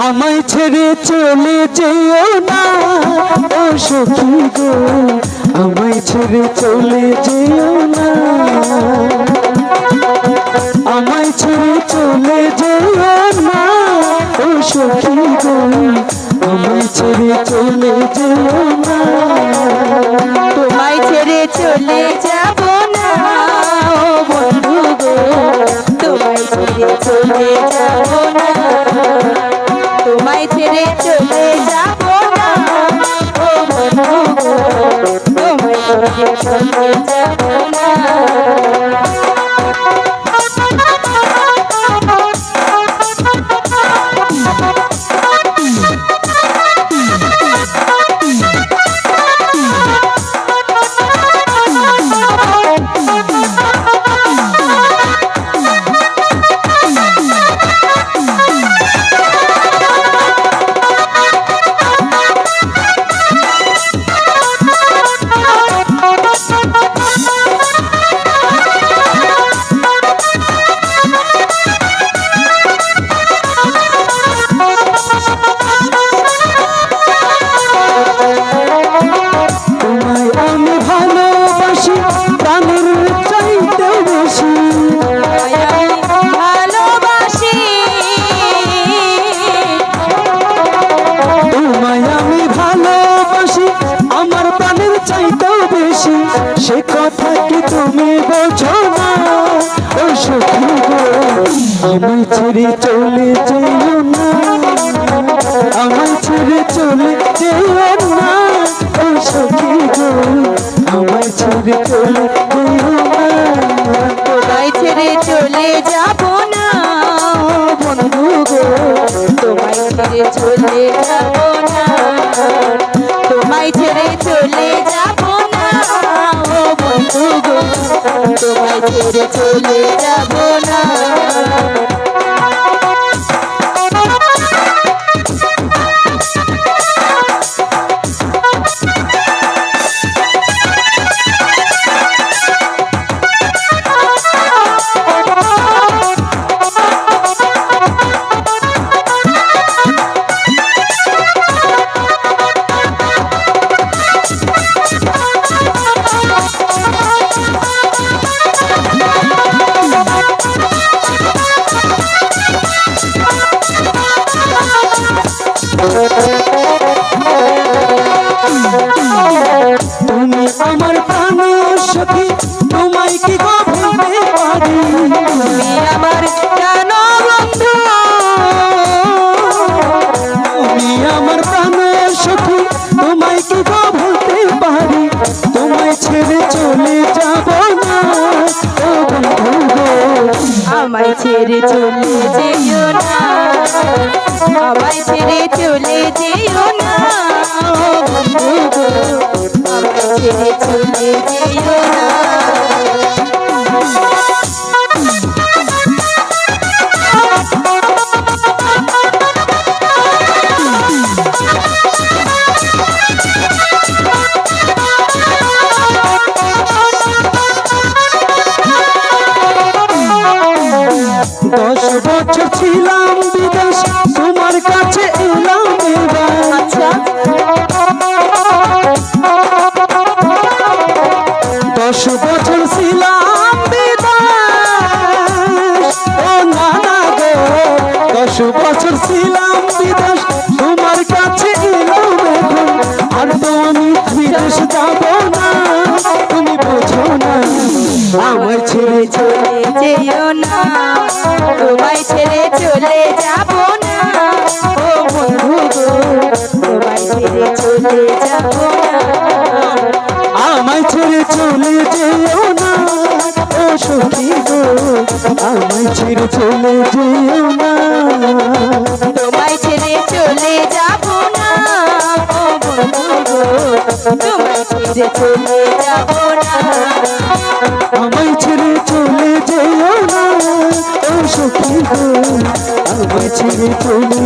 আমায় ছেড়ে চলে যেও না ও সখী গো, আমায় ছেড়ে চলে যেও না, আমায় ছেড়ে চলে যেও না ও সখী গো, আমায় ছেড়ে চলে যেও না। তোমায় ছেড়ে চলে যাব না ও বন্ধু গো, তোমায় ছেড়ে চলে যাব না, তোমায় ছেড়ে চলে যাব না ও বন্ধু গো, তোমায় ছেড়ে চলে যাব না। সে কথা কি তুমি বোঝো না ও সখী গো, আমায় ছেড়ে চলে যেও না, আমায় ছেড়ে চলে যেও না ও সখী গো, আমায় ছেড়ে চলে যেও না। তোমায় ছেড়ে চলে যাব না ও বন্ধু গো, তোমায় ছেড়ে চলে যাব না, তোমায় ছেড়ে চলে যাব না ও বন্ধু গো, তোমায় ছেড়ে চলে যাব না। তুমি আমার প্রাণ সখী, তোমায় কি গো ভুলতে পারি, তুমি আমার প্রাণ বন্ধু, তুমি আমার প্রাণ সখী, তোমায় কি গো ভুলতে পারি, তোমায় ছেড়ে চলে যাব না ও বন্ধু গো, আমায় ছেড়ে চলে যেও না, আমায় ছেড়ে চলে যেও না ও বন্ধু গো, আমায় ছেড়ে চলে যেও না। দশ বছর ছিলাম বিদেশ, তোমার কাছে এলাম এবার, আচ্ছা 10 বছর ছিলাম বিদেশ, ও নানা গো 10 বছর ছিলাম বিদেশ, তোমার কাছে এলাম এখন, আর তো আমি বিদেশ যাব না, তুমি বোঝো না, আমায় ছেড়ে চলে যেও না, তোমায় ছেড়ে চলে যাব না ও বন্ধু গো, তোমায় ছেড়ে চলে যাব না, আমায় ছেড়ে চলে যেও না ও সখী গো, আমায় ছেড়ে চলে যেও না, তোমায় ছেড়ে চলে যাব না ও বন্ধু গো, তোমায় ছেড়ে চলে যাব না, আমায় ছেড়ে চলে যেও না ও সখী গো, আমায় ছেড়ে চলে